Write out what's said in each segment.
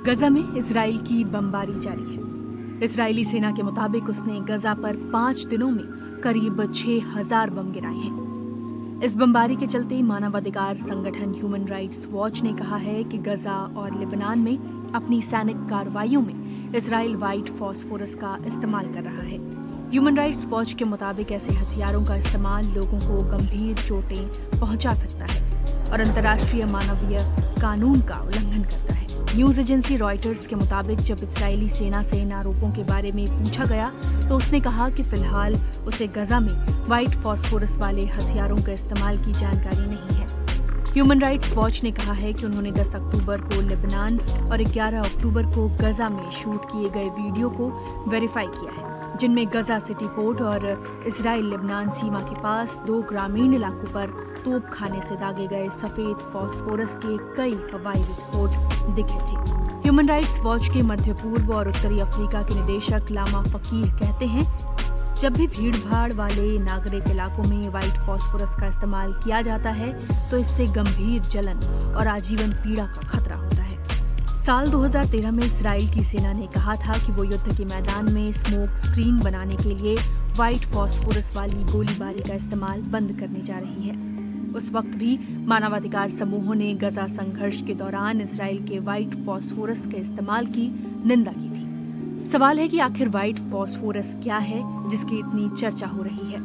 गजा में इजराइल की बमबारी जारी है। इजरायली सेना के मुताबिक उसने गजा पर 5 दिनों में करीब 6,000 बम गिराए हैं। इस बमबारी के चलते मानवाधिकार संगठन ह्यूमन राइट्स वॉच ने कहा है कि गजा और लेबनान में अपनी सैनिक कार्रवाइयों में इजराइल व्हाइट फॉस्फोरस का इस्तेमाल कर रहा है। ह्यूमन राइट्स वॉच के मुताबिक ऐसे हथियारों का इस्तेमाल लोगों को गंभीर चोटें पहुंचा सकता है और अंतर्राष्ट्रीय मानवीय कानून का उल्लंघन करता है। न्यूज एजेंसी रॉयटर्स के मुताबिक जब इजरायली सेना से इन आरोपों के बारे में पूछा गया तो उसने कहा कि फिलहाल उसे गजा में व्हाइट फॉस्फोरस वाले हथियारों के इस्तेमाल की जानकारी नहीं है। ह्यूमन राइट्स वॉच ने कहा है कि उन्होंने 10 अक्टूबर को लेबनान और 11 अक्टूबर को गजा में शूट किए गए वीडियो को वेरीफाई किया है, जिनमें गजा सिटी पोर्ट और इजराइल लेबनान सीमा के पास 2 ग्रामीण इलाकों पर तोप खाने से दागे गए सफेद फॉस्फोरस के कई हवाई विस्फोट दिखे थे। ह्यूमन राइट्स वॉच के मध्य पूर्व और उत्तरी अफ्रीका के निदेशक लामा फकीह कहते हैं, जब भी भीड़ भाड़ वाले नागरिक इलाकों में व्हाइट फॉस्फोरस का इस्तेमाल किया जाता है तो इससे गंभीर जलन और आजीवन पीड़ा का खतरा होता है। साल 2013 में इजराइल की सेना ने कहा था कि वो युद्ध के मैदान में स्मोक स्क्रीन बनाने के लिए व्हाइट फॉस्फोरस वाली गोलीबारी का इस्तेमाल बंद करने जा रही है। उस वक्त भी मानवाधिकार समूहों ने गजा संघर्ष के दौरान इजराइल के व्हाइट फॉस्फोरस के इस्तेमाल की निंदा की थी। सवाल है कि आखिर व्हाइट फॉस्फोरस क्या है जिसकी इतनी चर्चा हो रही है।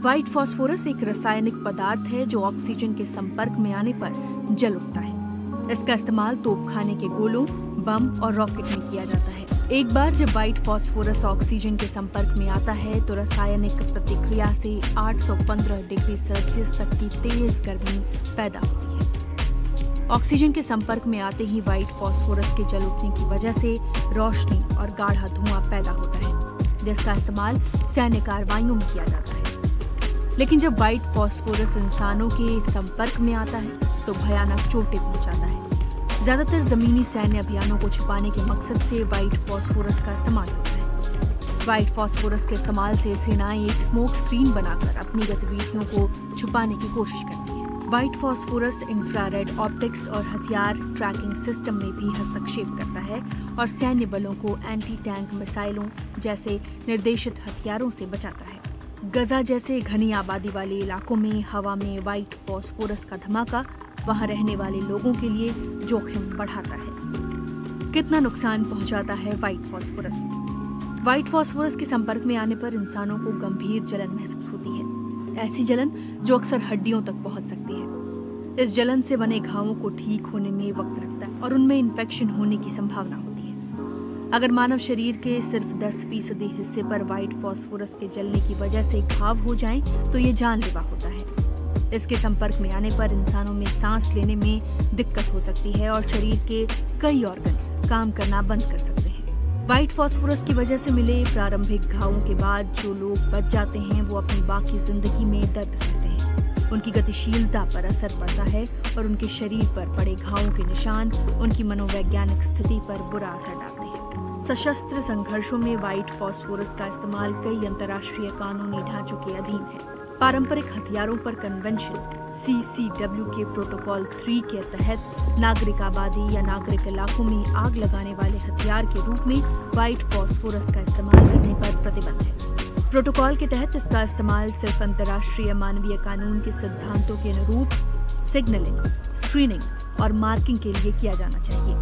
व्हाइट फॉस्फोरस एक रासायनिक पदार्थ है जो ऑक्सीजन के संपर्क में आने पर जल उठता है। इसका इस्तेमाल तोपखाने के गोलों, बम और रॉकेट में किया जाता है। एक बार जब व्हाइट फॉस्फोरस ऑक्सीजन के संपर्क में आता है तो रासायनिक प्रतिक्रिया से 815 डिग्री सेल्सियस तक की तेज गर्मी पैदा होती है। ऑक्सीजन के संपर्क में आते ही व्हाइट फॉस्फोरस के जल उठने की वजह से रोशनी और गाढ़ा धुआं पैदा होता है, जिसका इस्तेमाल सैन्य कार्रवाइयों में किया जाता है। लेकिन जब व्हाइट फॉस्फोरस इंसानों के संपर्क में आता है तो भयानक चोटें पहुंचाता है। ज्यादातर जमीनी सैन्य अभियानों को छुपाने के मकसद से व्हाइट फॉस्फोरस का इस्तेमाल होता है। व्हाइट फॉस्फोरस के इस्तेमाल से सेनाएं एक स्मोक स्क्रीन बनाकर अपनी गतिविधियों को छुपाने की कोशिश करती हैं। व्हाइट फॉस्फोरस इंफ्रारेड ऑप्टिक्स और हथियार ट्रैकिंग सिस्टम में भी हस्तक्षेप करता है और सैन्य बलों को एंटी टैंक मिसाइलों जैसे निर्देशित हथियारों से बचाता है। गजा जैसे घनी आबादी वाले इलाकों में हवा में व्हाइट फॉस्फोरस का धमाका वहां रहने वाले लोगों के लिए जोखिम बढ़ाता है। कितना नुकसान पहुंचाता है व्हाइट फॉस्फोरस? व्हाइट फॉस्फोरस के संपर्क में आने पर इंसानों को गंभीर जलन महसूस होती है, ऐसी जलन जो अक्सर हड्डियों तक पहुंच सकती है। इस जलन से बने घावों को ठीक होने में वक्त लगता है और उनमें इन्फेक्शन होने की संभावना होती है। अगर मानव शरीर के सिर्फ 10% हिस्से पर व्हाइट फॉस्फोरस के जलने की वजह से घाव हो जाएं, तो ये जानलेवा होता है। इसके संपर्क में आने पर इंसानों में सांस लेने में दिक्कत हो सकती है और शरीर के कई ऑर्गन काम करना बंद कर सकते हैं। व्हाइट फॉस्फोरस की वजह से मिले प्रारंभिक घावों के बाद जो लोग बच जाते हैं वो अपनी बाकी जिंदगी में दर्द सहते हैं। उनकी गतिशीलता पर असर पड़ता है और उनके शरीर पर पड़े घावों के निशान उनकी मनोवैज्ञानिक स्थिति पर बुरा असर डालते हैं। सशस्त्र संघर्षों में व्हाइट फॉस्फोरस का इस्तेमाल कई अंतर्राष्ट्रीय कानूनी ढांचों के अधीन है। पारंपरिक हथियारों पर कन्वेंशन CCW के प्रोटोकॉल 3 के तहत नागरिक आबादी या नागरिक इलाकों में आग लगाने वाले हथियार के रूप में व्हाइट फॉस्फोरस का इस्तेमाल करने पर प्रतिबंध है। प्रोटोकॉल के तहत इसका इस्तेमाल सिर्फ अंतर्राष्ट्रीय मानवीय कानून के सिद्धांतों के अनुरूप सिग्नलिंग, स्क्रीनिंग और मार्किंग के लिए किया जाना चाहिए।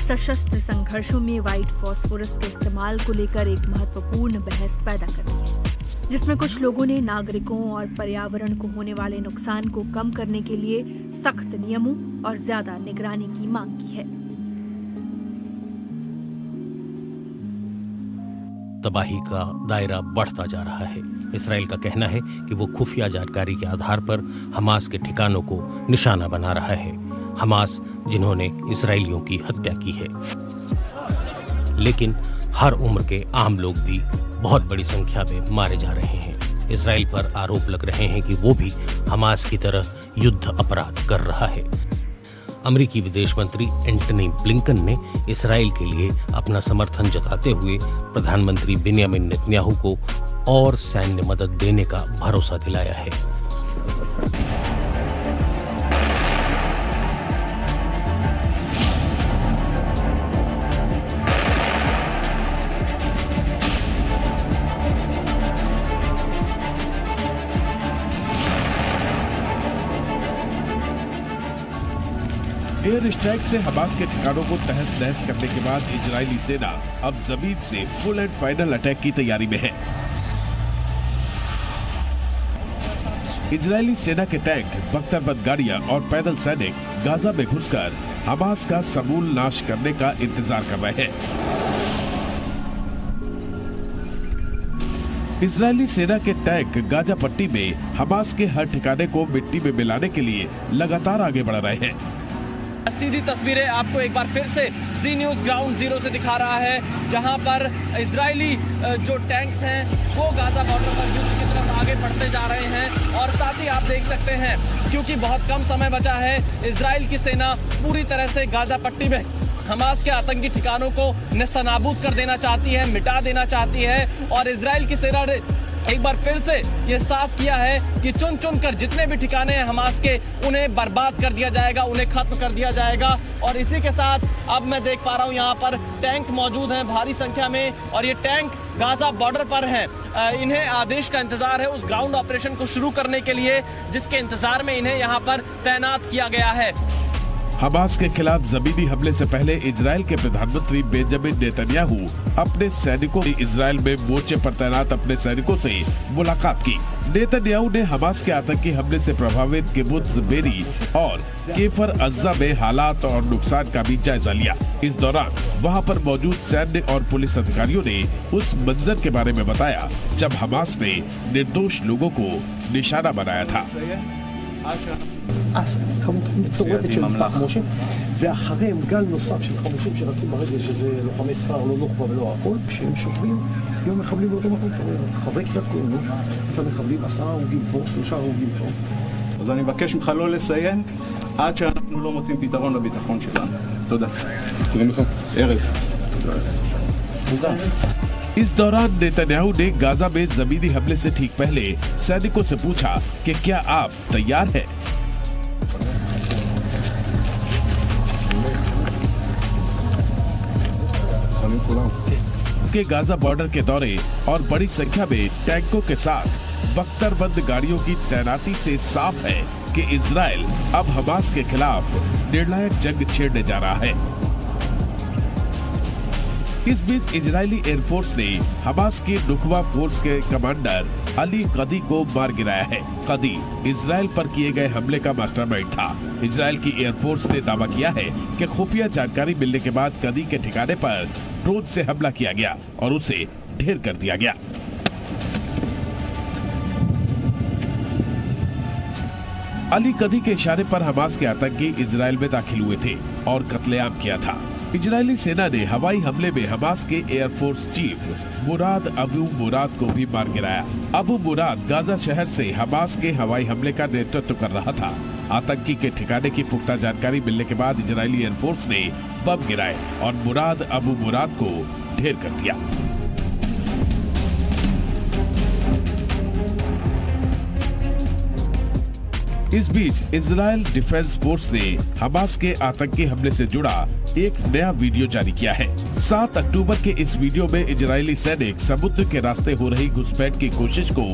सशस्त्र संघर्षों में व्हाइट फॉस्फोरस के इस्तेमाल को लेकर एक महत्वपूर्ण बहस पैदा कर रही है, जिसमें कुछ लोगों ने नागरिकों और पर्यावरण को होने वाले नुकसान को कम करने के लिए सख्त नियमों और ज्यादा निगरानी की मांग की है। तबाही का दायरा बढ़ता जा रहा है। इसराइल का कहना है कि वो खुफिया जानकारी के आधार पर हमास के ठिकानों को निशाना बना रहा है। हमास जिन्होंने इसराइलियों की हत्या की है। लेकिन हर उम्र के आम लोग भी बहुत बड़ी संख्या में मारे जा रहे हैं। इसराइल पर आरोप लग रहे हैं कि वो भी हमास की तरह युद्ध अपराध कर रहा है। अमेरिकी विदेश मंत्री एंटनी ब्लिंकन ने इसराइल के लिए अपना समर्थन जताते हुए प्रधानमंत्री बेंजामिन नेतन्याहू को और सैन्य मदद देने का भरोसा दिलाया है। एयर स्ट्राइक से हमास के ठिकानों को तहस नहस करने के बाद इजरायली सेना अब जमीन से फुल एंड फाइनल अटैक की तैयारी में है। इजरायली सेना के टैंक, बख्तरबंद गाड़ियां और पैदल सैनिक गाजा में घुसकर हमास का समूल नाश करने का इंतजार कर रहे हैं। इजरायली सेना के टैंक गाजा पट्टी में हमास के हर ठिकाने को मिट्टी में मिलाने के लिए लगातार आगे बढ़ रहे हैं। सीधी तस्वीरें आपको एक बार फिर से जी न्यूज़ ग्राउंड जीरो से दिखा रहा है, जहां पर इजरायली जो टैंक्स हैं वो गाजा बॉर्डर पर युद्ध की तरफ आगे बढ़ते जा रहे हैं। और साथ ही आप देख सकते हैं, क्योंकि बहुत कम समय बचा है, इजराइल की सेना पूरी तरह से गाजा पट्टी में हमास के आतंकी ठिकानों को नेस्तनाबूद कर देना चाहती है, मिटा देना चाहती है। और इजराइल की सेना ने एक बार फिर से ये साफ किया है कि चुन चुन कर जितने भी ठिकाने हैं हमास के, उन्हें बर्बाद कर दिया जाएगा, उन्हें खत्म कर दिया जाएगा। और इसी के साथ अब मैं देख पा रहा हूँ यहाँ पर टैंक मौजूद हैं भारी संख्या में, और ये टैंक गाजा बॉर्डर पर हैं। इन्हें आदेश का इंतजार है उस ग्राउंड ऑपरेशन को शुरू करने के लिए, जिसके इंतजार में इन्हें यहाँ पर तैनात किया गया है। हमास के खिलाफ जमीनी हमले से पहले इजराइल के प्रधानमंत्री बेंजामिन नेतन्याहू अपने सैनिकों ने इजराइल में मोर्चे पर तैनात अपने सैनिकों से मुलाकात की। नेतन्याहू ने हमास के आतंकी हमले से प्रभावित किबुत्ज बेरी और केफर अज्जा में हालात और नुकसान का भी जायजा लिया। इस दौरान वहां पर मौजूद सैन्य और पुलिस अधिकारियों ने उस मंजर के बारे में बताया जब हमास ने निर्दोष लोगों को निशाना बनाया था। כמות מצורפת של תחמושת, ואחריהם גל נוסף של חמושים שרצים ברגל, שזה לוחמי ספר, לא נוח'בה ולא הכל. כשהם שוכבים, יהיו מחבלים באותו מקום. חברי כיתת כוננות, את המחבלים, 10 הרוגים פה, 3 הרוגים פה. אז אני מבקש ממך לא לסיים עד שאנחנו לא מוצאים פתרון לביטחון שלנו. תודה. תודה לך. ארז. תודה. इस दौरान नेतन्याहू ने गाजा में जमीनी हमले से ठीक पहले सैनिकों से पूछा कि क्या आप तैयार हैं? के गाजा बॉर्डर के दौरे और बड़ी संख्या में टैंकों के साथ बख्तरबंद गाड़ियों की तैनाती से साफ है कि इजराइल अब हमास के खिलाफ निर्णायक जंग छेड़ने जा रहा है। इस बीच इजरायली एयरफोर्स ने हमास के नुकवा फोर्स के कमांडर अली कदी को मार गिराया है। कदी इजराइल पर किए गए हमले का मास्टरमाइंड था। इजराइल की एयरफोर्स ने दावा किया है कि खुफिया जानकारी मिलने के बाद कदी के ठिकाने पर ड्रोन से हमला किया गया और उसे ढेर कर दिया गया। अली कदी के इशारे पर हमास के आतंकी इजराइल में दाखिल हुए थे और कत्लेआम किया था। इजरायली सेना ने हवाई हमले में हमास के एयरफोर्स चीफ मुराद अबू मुराद को भी मार गिराया। अबू मुराद गाजा शहर से हमास के हवाई हमले का नेतृत्व कर रहा था। आतंकी के ठिकाने की पुख्ता जानकारी मिलने के बाद इजरायली एयरफोर्स ने बम गिराए और मुराद अबू मुराद को ढेर कर दिया। इस बीच इजराइल डिफेंस फोर्स ने हमास के आतंकी हमले से जुड़ा एक नया वीडियो जारी किया है। 7 अक्टूबर के इस वीडियो में इजरायली सैनिक समुद्र के रास्ते हो रही घुसपैठ की कोशिश को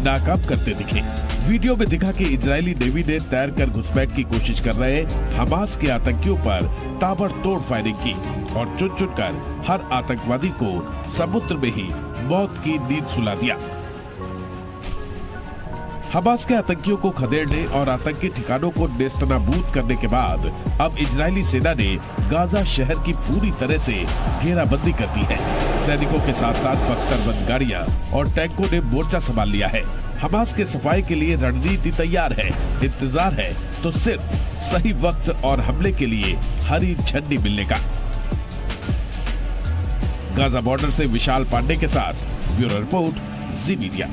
नाकाम करते दिखे। वीडियो में दिखा कि इजरायली नेवी ने तैरकर घुसपैठ की कोशिश कर रहे हमास के आतंकियों पर ताबड़तोड़ फायरिंग की और चुन चुन कर हर आतंकवादी को समुद्र में ही मौत की नींद सुला दिया। हमास के आतंकियों को खदेड़ने और आतंकी ठिकानों को नेस्तनाबूद करने के बाद अब इजरायली सेना ने गाजा शहर की पूरी तरह से घेराबंदी कर दी है। सैनिकों के साथ साथ बख्तरबंद गाड़ियां और टैंकों ने मोर्चा संभाल लिया है। हमास के सफाई के लिए रणनीति तैयार है। इंतजार है तो सिर्फ सही वक्त और हमले के लिए हरी झंडी मिलने का। गाजा बॉर्डर से विशाल पांडे के साथ ब्यूरो रिपोर्ट जी मीडिया।